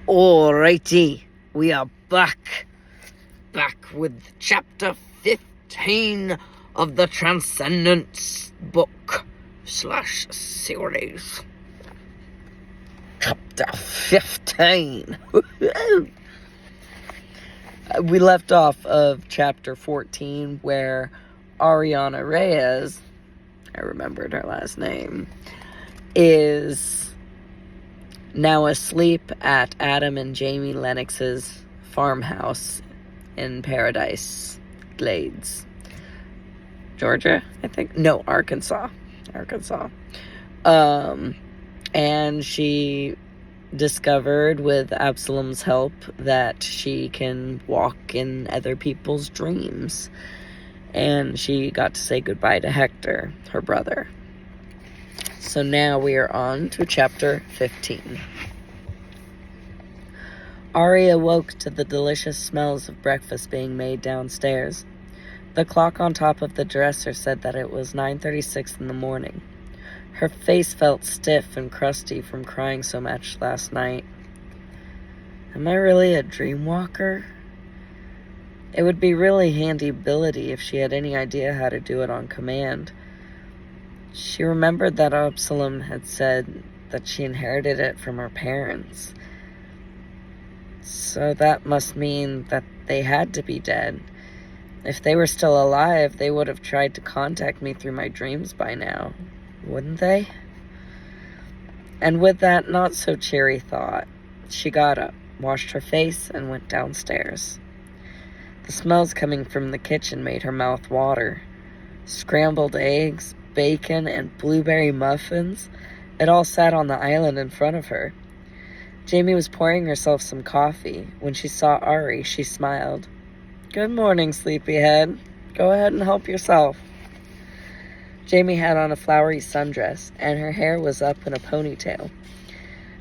Alrighty, we are back with chapter 15 of the Transcendent book / series. Chapter 15. We left off of chapter 14 where Ariana Reyes, I remembered her last name, is now asleep at Adam and Jamie Lennox's farmhouse in Paradise Glades, Georgia, I think. No, Arkansas. And she discovered with Absalom's help that she can walk in other people's dreams. And she got to say goodbye to Hector, her brother. So now we are on to chapter 15. Ari awoke to the delicious smells of breakfast being made downstairs. The clock on top of the dresser said that it was 9:36 in the morning. Her face felt stiff and crusty from crying so much last night. Am I really a dream walker? It would be really handy ability if she had any idea how to do it on command. She remembered that Absalom had said that she inherited it from her parents. So that must mean that they had to be dead. If they were still alive, they would have tried to contact me through my dreams by now, wouldn't they? And with that not-so-cheery thought, she got up, washed her face, and went downstairs. The smells coming from the kitchen made her mouth water. Scrambled eggs, bacon, and blueberry muffins. It all sat on the island in front of her. Jamie was pouring herself some coffee. When she saw Ari, she smiled. "Good morning, sleepyhead. Go ahead and help yourself." Jamie had on a flowery sundress, and her hair was up in a ponytail.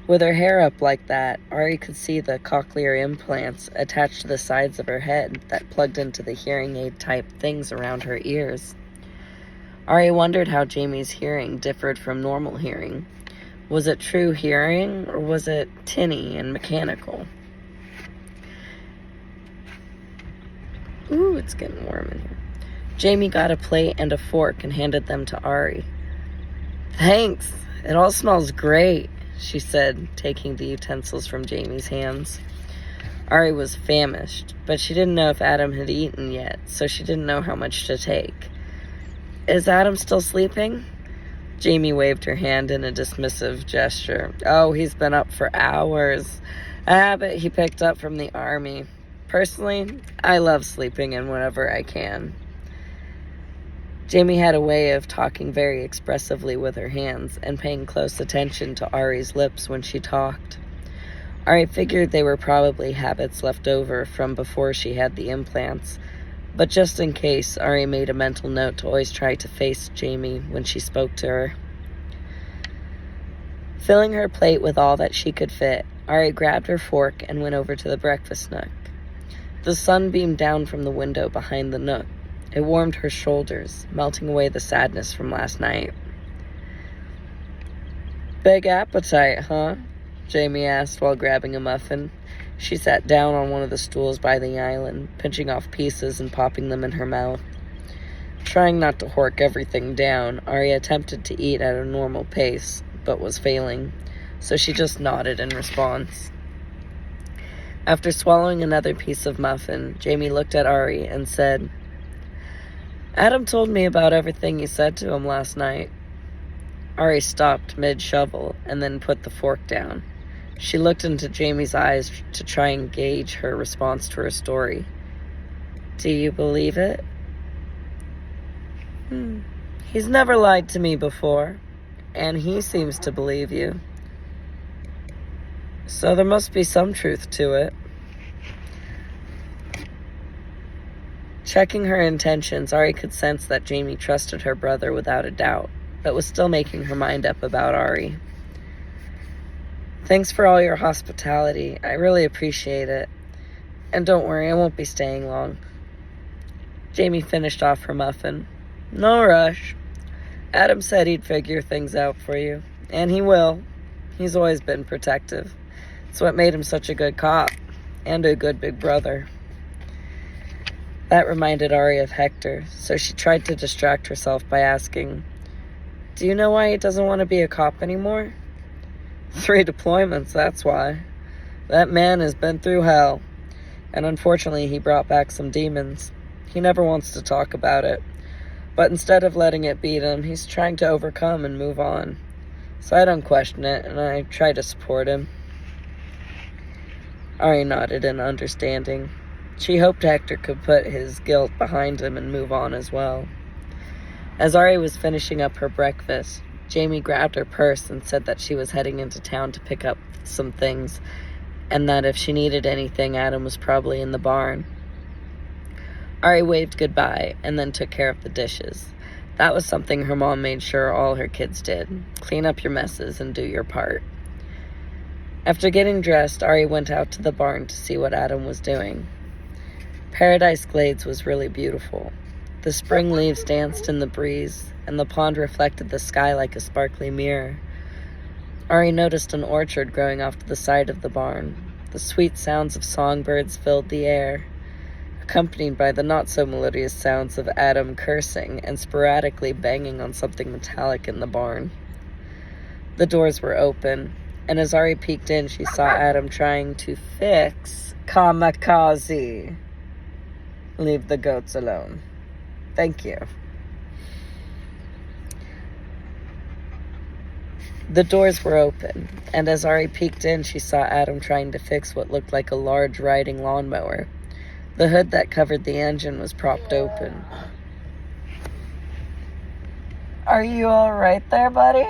With her hair up like that, Ari could see the cochlear implants attached to the sides of her head that plugged into the hearing aid type things around her ears. Ari wondered how Jamie's hearing differed from normal hearing. Was it true hearing, or was it tinny and mechanical? Ooh, it's getting warm in here. Jamie got a plate and a fork and handed them to Ari. "Thanks, it all smells great," she said, taking the utensils from Jamie's hands. Ari was famished, but she didn't know if Adam had eaten yet, so she didn't know how much to take. "Is Adam still sleeping?" Jamie waved her hand in a dismissive gesture. "Oh, he's been up for hours. A habit he picked up from the army. Personally, I love sleeping in whenever I can." Jamie had a way of talking very expressively with her hands and paying close attention to Ari's lips when she talked. Ari figured they were probably habits left over from before she had the implants, but just in case, Ari made a mental note to always try to face Jamie when she spoke to her. Filling her plate with all that she could fit, Ari grabbed her fork and went over to the breakfast nook. The sun beamed down from the window behind the nook. It warmed her shoulders, melting away the sadness from last night. "Big appetite, huh?" Jamie asked while grabbing a muffin. She sat down on one of the stools by the island, pinching off pieces and popping them in her mouth. Trying not to hork everything down, Ari attempted to eat at a normal pace, but was failing, so she just nodded in response. After swallowing another piece of muffin, Jamie looked at Ari and said, "Adam told me about everything you said to him last night." Ari stopped mid-shovel and then put the fork down. She looked into Jamie's eyes to try and gauge her response to her story. "Do you believe it?" "He's never lied to me before, and he seems to believe you. So there must be some truth to it." Checking her intentions, Ari could sense that Jamie trusted her brother without a doubt, but was still making her mind up about Ari. "Thanks for all your hospitality. I really appreciate it. And don't worry, I won't be staying long." Jamie finished off her muffin. "No rush. Adam said he'd figure things out for you. And he will. He's always been protective. It's what made him such a good cop and a good big brother. That reminded Ari of Hector, so she tried to distract herself by asking, "Do you know why he doesn't want to be a cop anymore?" 3 deployments, that's why. That man has been through hell, and unfortunately he brought back some demons. He never wants to talk about it, but instead of letting it beat him, he's trying to overcome and move on. So I don't question it, and I try to support him. Ari nodded in understanding. She hoped Hector could put his guilt behind him and move on as well. As Ari was finishing up her breakfast, Jamie grabbed her purse and said that she was heading into town to pick up some things, and that if she needed anything, Adam was probably in the barn. Ari waved goodbye and then took care of the dishes. That was something her mom made sure all her kids did. Clean up your messes and do your part. After getting dressed, Ari went out to the barn to see what Adam was doing. Paradise Glades was really beautiful. The spring leaves danced in the breeze, and the pond reflected the sky like a sparkly mirror. Ari noticed an orchard growing off to the side of the barn. The sweet sounds of songbirds filled the air, accompanied by the not-so-melodious sounds of Adam cursing and sporadically banging on something metallic in the barn. The doors were open, and as Ari peeked in, she saw Adam trying to fix Kamikaze. Leave the goats alone. Thank you. The doors were open, and as Ari peeked in, she saw Adam trying to fix what looked like a large riding lawnmower. The hood that covered the engine was propped open. Are you all right there, buddy?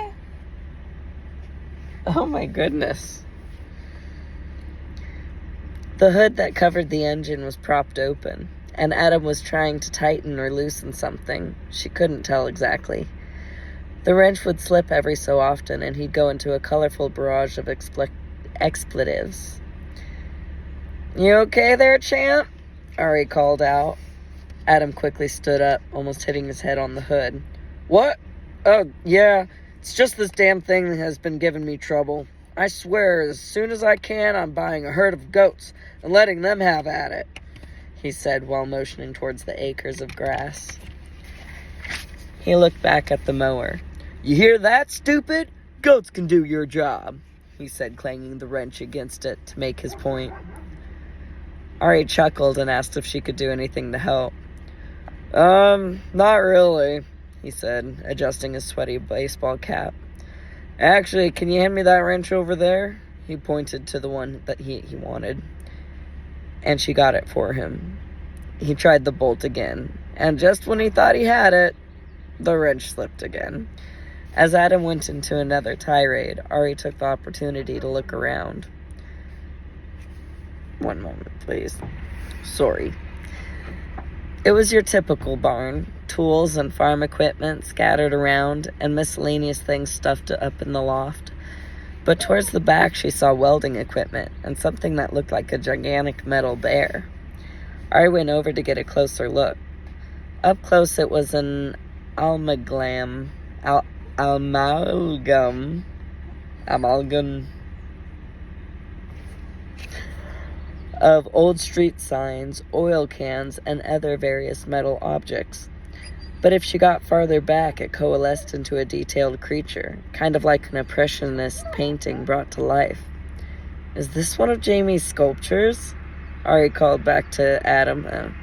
Oh my goodness. The hood that covered the engine was propped open, and Adam was trying to tighten or loosen something. She couldn't tell exactly. The wrench would slip every so often, and he'd go into a colorful barrage of expletives. You okay there, champ? Ari called out. Adam quickly stood up, almost hitting his head on the hood. What? Oh, yeah, it's just this damn thing that has been giving me trouble. I swear, as soon as I can, I'm buying a herd of goats and letting them have at it, he said while motioning towards the acres of grass. He looked back at the mower. You hear that, stupid? Goats can do your job, he said, clanging the wrench against it to make his point. Ari chuckled and asked if she could do anything to help. Not really, he said, adjusting his sweaty baseball cap. Actually, can you hand me that wrench over there? He pointed to the one that he wanted, and she got it for him. He tried the bolt again, and just when he thought he had it, the wrench slipped again. As Adam went into another tirade, Ari took the opportunity to look around. One moment, please. Sorry. It was your typical barn. Tools and farm equipment scattered around, and miscellaneous things stuffed up in the loft. But towards the back, she saw welding equipment and something that looked like a gigantic metal bear. Ari went over to get a closer look. Up close, it was an amalgam of old street signs, oil cans, and other various metal objects. But if she got farther back, it coalesced into a detailed creature, kind of like an impressionist painting brought to life. Is this one of Jamie's sculptures? Ari called back to Adam.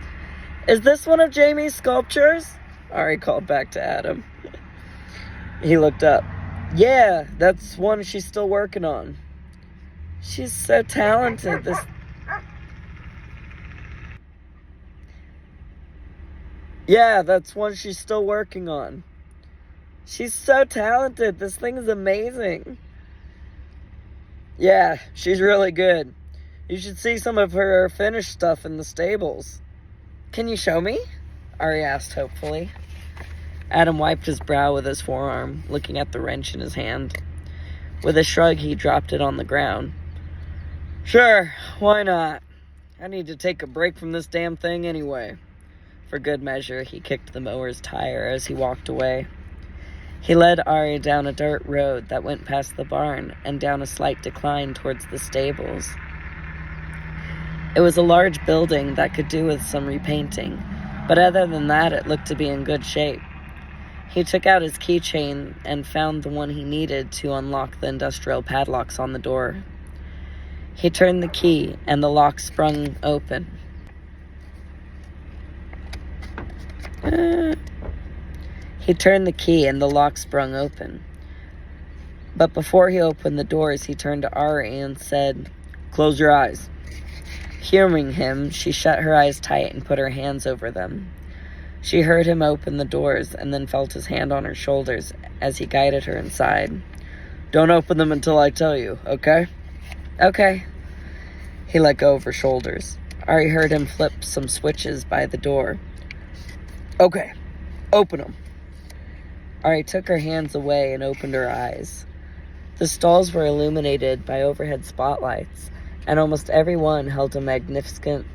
Is this one of Jamie's sculptures? Ari called back to Adam. He looked up. Yeah, that's one she's still working on. She's so talented. Yeah, that's one she's still working on. She's so talented. This thing is amazing. Yeah, she's really good. You should see some of her finished stuff in the stables. Can you show me? Ari asked hopefully. Adam wiped his brow with his forearm, looking at the wrench in his hand. With a shrug, he dropped it on the ground. Sure, why not? I need to take a break from this damn thing anyway. For good measure, he kicked the mower's tire as he walked away. He led Ari down a dirt road that went past the barn and down a slight decline towards the stables. It was a large building that could do with some repainting, but other than that, it looked to be in good shape. He took out his keychain and found the one he needed to unlock the industrial padlocks on the door. He turned the key, and the lock sprung open. But before he opened the doors, he turned to Ari and said, "Close your eyes." Hearing him, she shut her eyes tight and put her hands over them. She heard him open the doors and then felt his hand on her shoulders as he guided her inside. "Don't open them until I tell you, okay?" "Okay." He let go of her shoulders. Ari heard him flip some switches by the door. "Okay, open them." Ari took her hands away and opened her eyes. The stalls were illuminated by overhead spotlights, and almost every one held a magnificent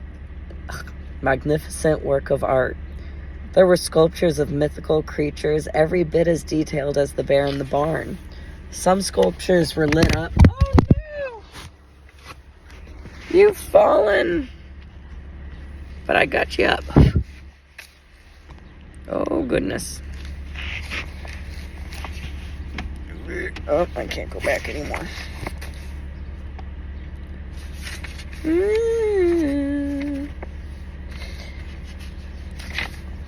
work of art. There were sculptures of mythical creatures every bit as detailed as the bear in the barn. Some sculptures were lit up. Oh no! You've fallen! But I got you up. Oh goodness. Oh, I can't go back anymore.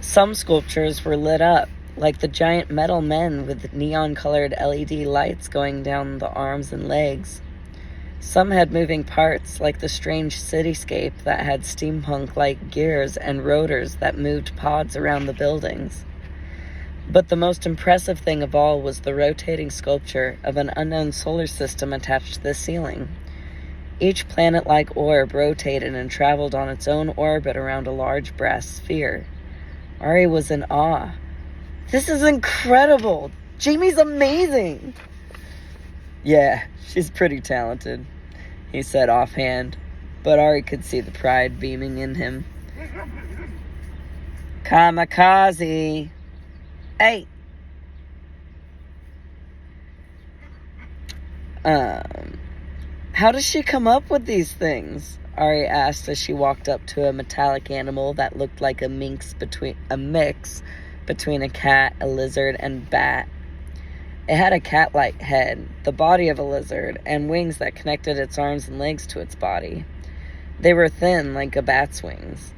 Some sculptures were lit up, like the giant metal men with neon-colored LED lights going down the arms and legs. Some had moving parts, like the strange cityscape that had steampunk-like gears and rotors that moved pods around the buildings. But the most impressive thing of all was the rotating sculpture of an unknown solar system attached to the ceiling. Each planet-like orb rotated and traveled on its own orbit around a large brass sphere. Ari was in awe. "This is incredible! Jamie's amazing!" "Yeah, she's pretty talented," he said offhand, but Ari could see the pride beaming in him. "Kamikaze! Hey!" How does she come up with these things?" Ari asked as she walked up to a metallic animal that looked like a mix between a cat, a lizard, and bat. It had a cat-like head, the body of a lizard, and wings that connected its arms and legs to its body. They were thin, like a bat's wings.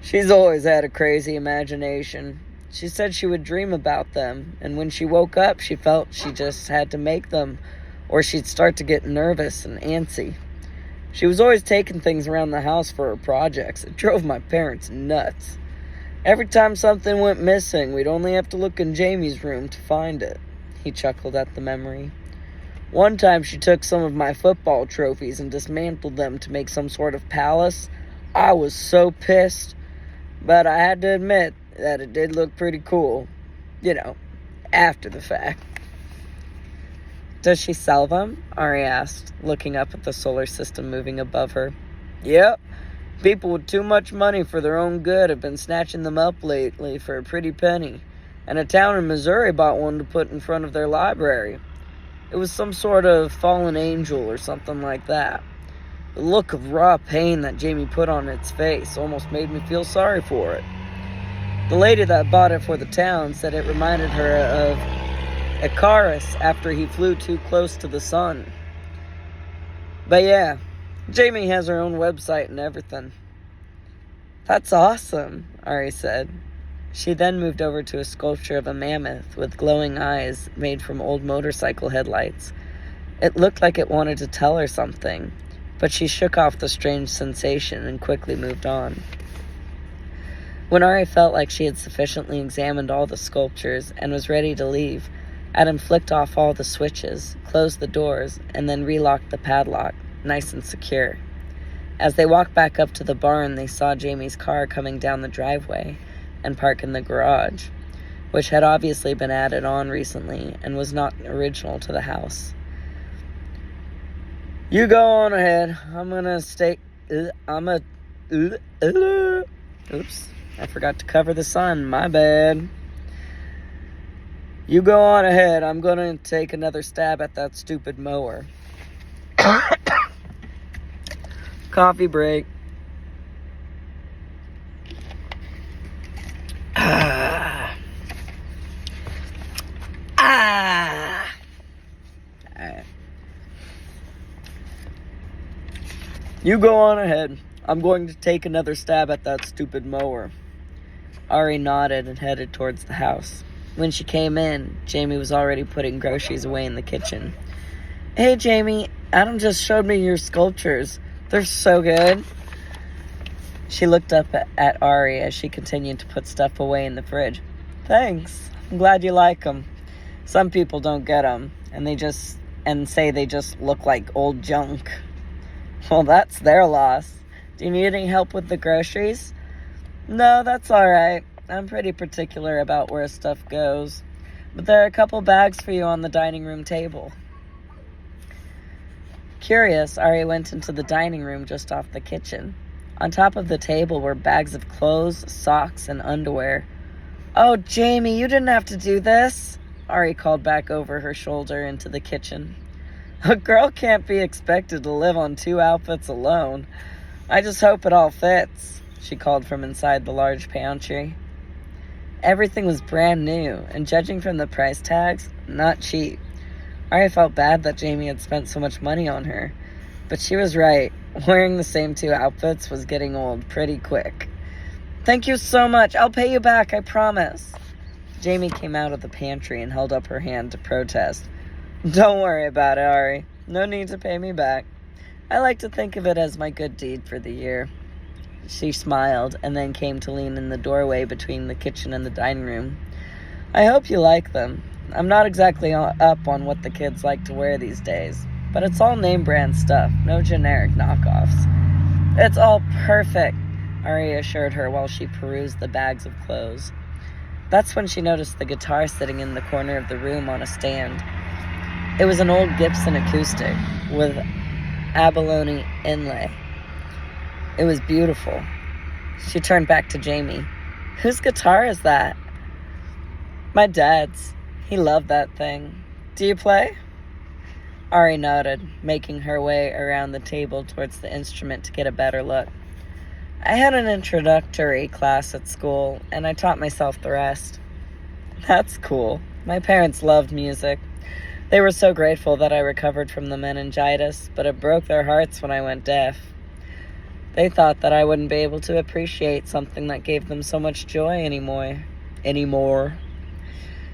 "She's always had a crazy imagination. She said she would dream about them, and when she woke up, she felt she just had to make them, or she'd start to get nervous and antsy. She was always taking things around the house for her projects. It drove my parents nuts. Every time something went missing, we'd only have to look in Jamie's room to find it." He chuckled at the memory. "One time she took some of my football trophies and dismantled them to make some sort of palace. I was so pissed, but I had to admit that it did look pretty cool. You know, after the fact." "Does she sell them?" Ari asked, looking up at the solar system moving above her. "Yep. People with too much money for their own good have been snatching them up lately for a pretty penny. And a town in Missouri bought one to put in front of their library. It was some sort of fallen angel or something like that. The look of raw pain that Jamie put on its face almost made me feel sorry for it. The lady that bought it for the town said it reminded her of Icarus after he flew too close to the sun. But yeah, Jamie has her own website and everything." "That's awesome," Ari said. She then moved over to a sculpture of a mammoth with glowing eyes made from old motorcycle headlights. It looked like it wanted to tell her something, but she shook off the strange sensation and quickly moved on. When Ari felt like she had sufficiently examined all the sculptures and was ready to leave, Adam flicked off all the switches, closed the doors, and then relocked the padlock, nice and secure. As they walked back up to the barn, they saw Jamie's car coming down the driveway and park in the garage, which had obviously been added on recently and was not original to the house. "You go on ahead. Oops, I forgot to cover the sun. My bad." You go on ahead. I'm gonna take another stab at that stupid mower. Coffee break. Ah. Alright. You go on ahead. I'm going to take another stab at that stupid mower. Ari nodded and headed towards the house. When she came in, Jamie was already putting groceries away in the kitchen. Hey, Jamie, Adam just showed me your sculptures. They're so good. She looked up at Ari as she continued to put stuff away in the fridge. Thanks. I'm glad you like them. Some people don't get them, and say they just look like old junk. Well, that's their loss. Do you need any help with the groceries? No, that's all right. I'm pretty particular about where stuff goes. But there are a couple bags for you on the dining room table. Curious, Ari went into the dining room just off the kitchen. On top of the table were bags of clothes, socks, and underwear. Oh, Jamie, you didn't have to do this, Ari called back over her shoulder into the kitchen. A girl can't be expected to live on 2 outfits alone. I just hope it all fits, she called from inside the large pantry. Everything was brand new, and judging from the price tags, not cheap. Ari felt bad that Jamie had spent so much money on her, but she was right. Wearing the same 2 outfits was getting old pretty quick. Thank you so much. I'll pay you back, I promise. Jamie came out of the pantry and held up her hand to protest. Don't worry about it, Ari. No need to pay me back. I like to think of it as my good deed for the year. She smiled and then came to lean in the doorway between the kitchen and the dining room. I hope you like them. I'm not exactly up on what the kids like to wear these days, but it's all name brand stuff, no generic knockoffs. It's all perfect, Ari assured her while she perused the bags of clothes. That's when she noticed the guitar sitting in the corner of the room on a stand. It was an old Gibson acoustic with abalone inlay. It was beautiful. She turned back to Jamie. Whose guitar is that? My dad's. He loved that thing. Do you play? Ari nodded, making her way around the table towards the instrument to get a better look. I had an introductory class at school, and I taught myself the rest. That's cool. My parents loved music. They were so grateful that I recovered from the meningitis, but it broke their hearts when I went deaf. They thought that I wouldn't be able to appreciate something that gave them so much joy anymore.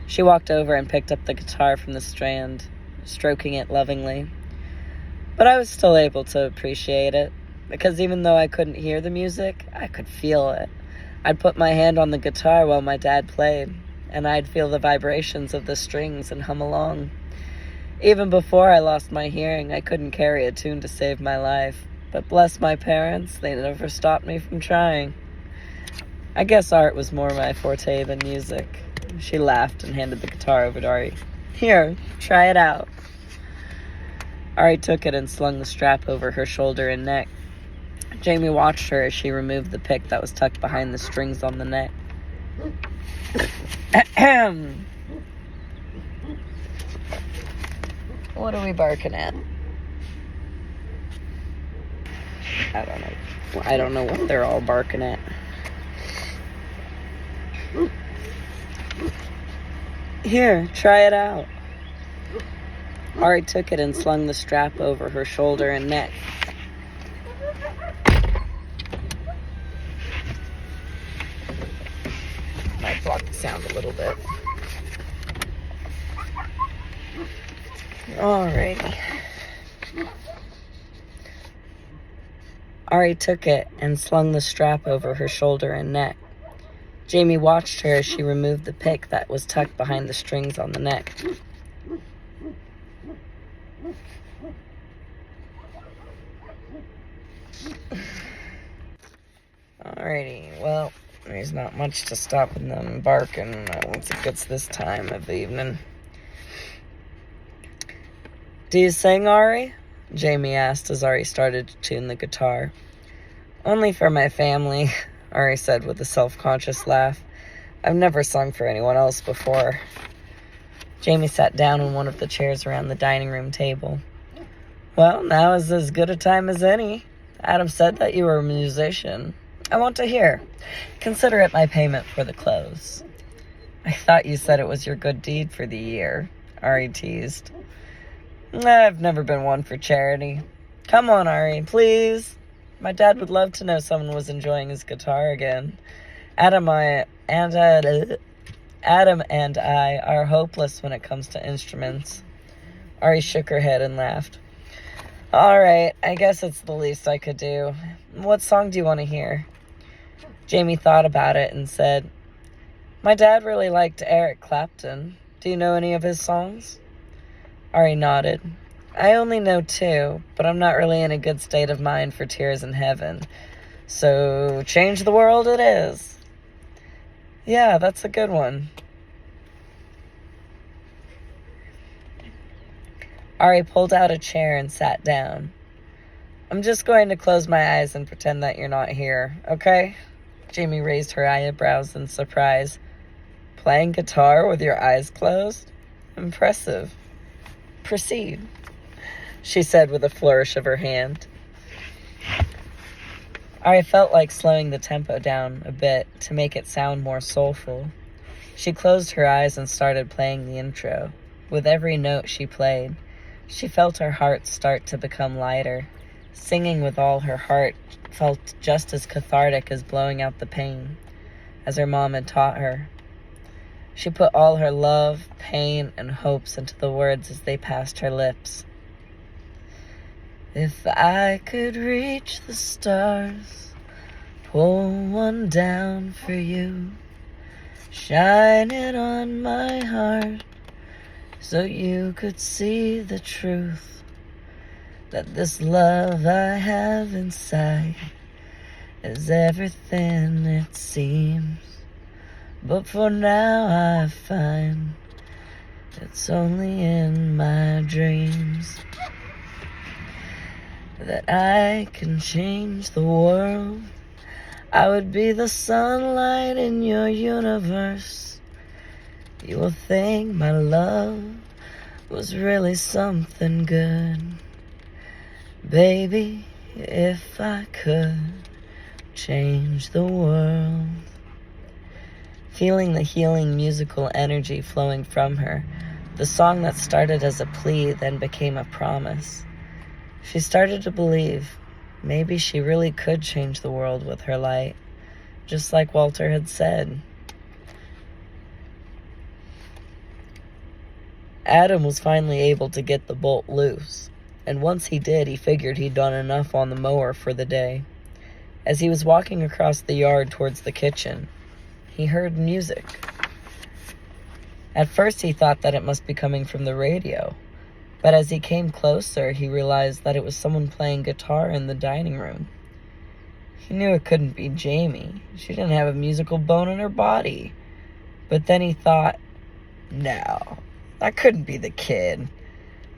She walked over and picked up the guitar from the stand, stroking it lovingly. But I was still able to appreciate it, because even though I couldn't hear the music, I could feel it. I'd put my hand on the guitar while my dad played, and I'd feel the vibrations of the strings and hum along. Even before I lost my hearing, I couldn't carry a tune to save my life. But bless my parents, they never stopped me from trying. I guess art was more my forte than music. She laughed and handed the guitar over to Ari. Here, try it out. Ari took it and slung the strap over her shoulder and neck. Jamie watched her as she removed the pick that was tucked behind the strings on the neck. Ahem. What are we barking at? I don't know what they're all barking at. Here, try it out. Ari took it and slung the strap over her shoulder and neck. Might block the sound a little bit. Alrighty. Ari took it and slung the strap over her shoulder and neck. Jamie watched her as she removed the pick that was tucked behind the strings on the neck. Alrighty, well, there's not much to stopping them barking once it gets this time of the evening. Do you sing, Ari? Jamie asked as Ari started to tune the guitar. Only for my family, Ari said with a self-conscious laugh. I've never sung for anyone else before. Jamie sat down in one of the chairs around the dining room table. Well, now is as good a time as any. Adam said that you were a musician. I want to hear. Consider it my payment for the clothes. I thought you said it was your good deed for the year, Ari teased. I've never been one for charity. Come on, Ari, please. My dad would love to know someone was enjoying his guitar again. Adam and I are hopeless when it comes to instruments. Ari shook her head and laughed. All right, I guess it's the least I could do. What song do you want to hear? Jamie thought about it and said, My dad really liked Eric Clapton. Do you know any of his songs? Ari nodded. I only know 2, but I'm not really in a good state of mind for Tears in Heaven. So, Change the World it is. Yeah, that's a good one. Ari pulled out a chair and sat down. I'm just going to close my eyes and pretend that you're not here, okay? Jamie raised her eyebrows in surprise. Playing guitar with your eyes closed? Impressive. Proceed, she said with a flourish of her hand. Ari felt like slowing the tempo down a bit to make it sound more soulful. She closed her eyes and started playing the intro. With every note she played, she felt her heart start to become lighter. Singing with all her heart felt just as cathartic as blowing out the pain, as her mom had taught her. She put all her love, pain, and hopes into the words as they passed her lips. If I could reach the stars, pull one down for you, shine it on my heart, so you could see the truth, that this love I have inside is everything it seems. But for now I find it's only in my dreams that I can change the world. I would be the sunlight in your universe. You will think my love was really something good. Baby, if I could change the world. Feeling the healing musical energy flowing from her, the song that started as a plea then became a promise. She started to believe maybe she really could change the world with her light, just like Walter had said. Adam was finally able to get the bolt loose, and once he did, he figured he'd done enough on the mower for the day. As he was walking across the yard towards the kitchen, he heard music. At first he thought that it must be coming from the radio, but as he came closer, he realized that it was someone playing guitar in the dining room. He knew it couldn't be Jamie. She didn't have a musical bone in her body. But then he thought, no, that couldn't be the kid.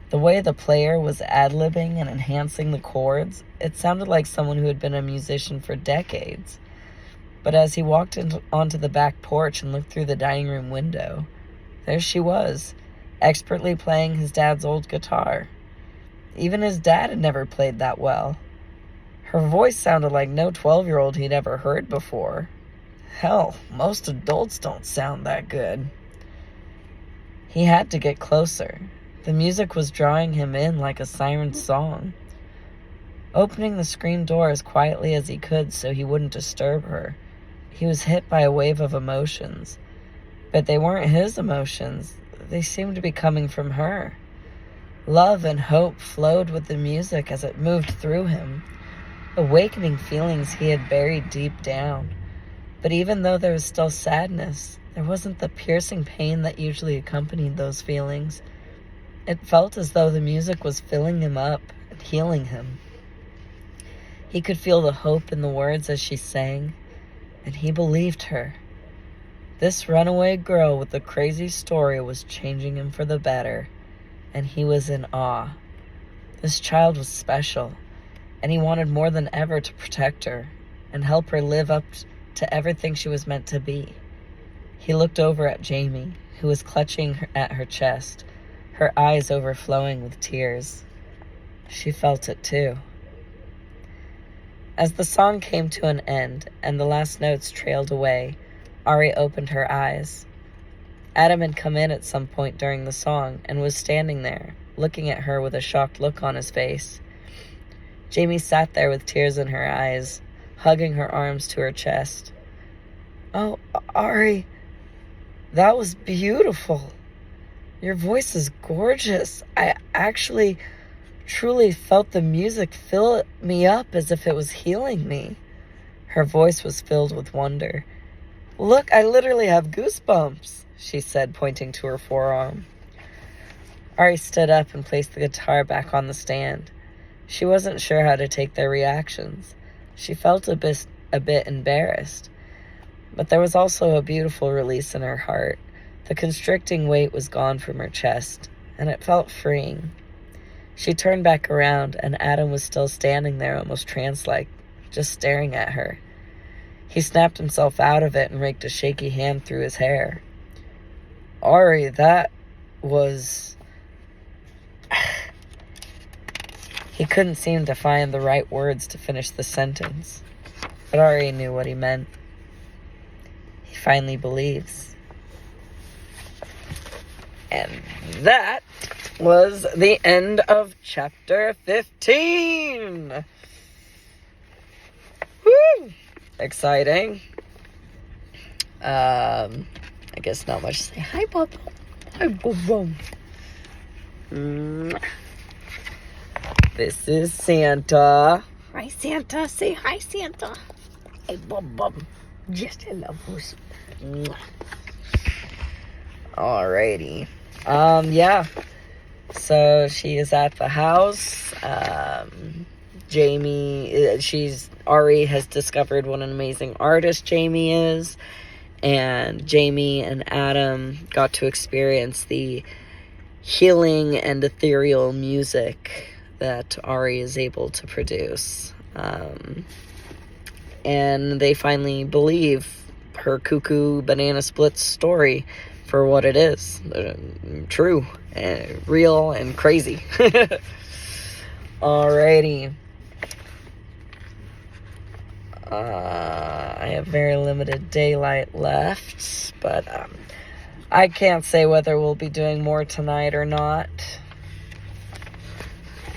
The way the player was ad-libbing and enhancing the chords, it sounded like someone who had been a musician for decades. But as he walked onto the back porch and looked through the dining room window, there she was, expertly playing his dad's old guitar. Even his dad had never played that well. Her voice sounded like no 12-year-old he'd ever heard before. Hell, most adults don't sound that good. He had to get closer. The music was drawing him in like a siren's song. Opening the screen door as quietly as he could so he wouldn't disturb her, he was hit by a wave of emotions. But they weren't his emotions. They seemed to be coming from her. Love and hope flowed with the music as it moved through him, awakening feelings he had buried deep down. But even though there was still sadness, there wasn't the piercing pain that usually accompanied those feelings. It felt as though the music was filling him up and healing him. He could feel the hope in the words as she sang, and he believed her. This runaway girl with the crazy story was changing him for the better, and he was in awe. This child was special, and he wanted more than ever to protect her and help her live up to everything she was meant to be. He looked over at Jamie, who was clutching at her chest, her eyes overflowing with tears. She felt it too. As the song came to an end and the last notes trailed away, Ari opened her eyes. Adam had come in at some point during the song and was standing there, looking at her with a shocked look on his face. Jamie sat there with tears in her eyes, hugging her arms to her chest. "Oh, Ari, that was beautiful. Your voice is gorgeous. I actually truly felt the music fill me up as if it was healing me." Her voice was filled with wonder. "Look, I literally have goosebumps," she said, pointing to her forearm. Ari stood up and placed the guitar back on the stand. She wasn't sure how to take their reactions. She felt a bit embarrassed. But there was also a beautiful release in her heart. The constricting weight was gone from her chest, and it felt freeing. She turned back around, and Adam was still standing there, almost trance-like, just staring at her. He snapped himself out of it and raked a shaky hand through his hair. "Ari, that was..." He couldn't seem to find the right words to finish the sentence, but Ari knew what he meant. He finally believes. And that was the end of chapter 15. Woo! Exciting. I guess not much to say. Hi, Bob. Hi, Bob. This is Santa. Hi, Santa. Say hi, Santa. Hey, Bob. Just hello. Alrighty. Yeah. So she is at the house. Ari has discovered what an amazing artist Jamie is. And Jamie and Adam got to experience the healing and ethereal music that Ari is able to produce. And they finally believe her cuckoo banana split story for what it is. True, real, and crazy. Alrighty. I have very limited daylight left, but I can't say whether we'll be doing more tonight or not.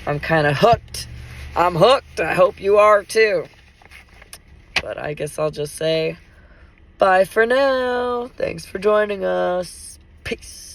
I'm kind of hooked. I'm hooked. I hope you are too. But I guess I'll just say bye for now. Thanks for joining us. Peace.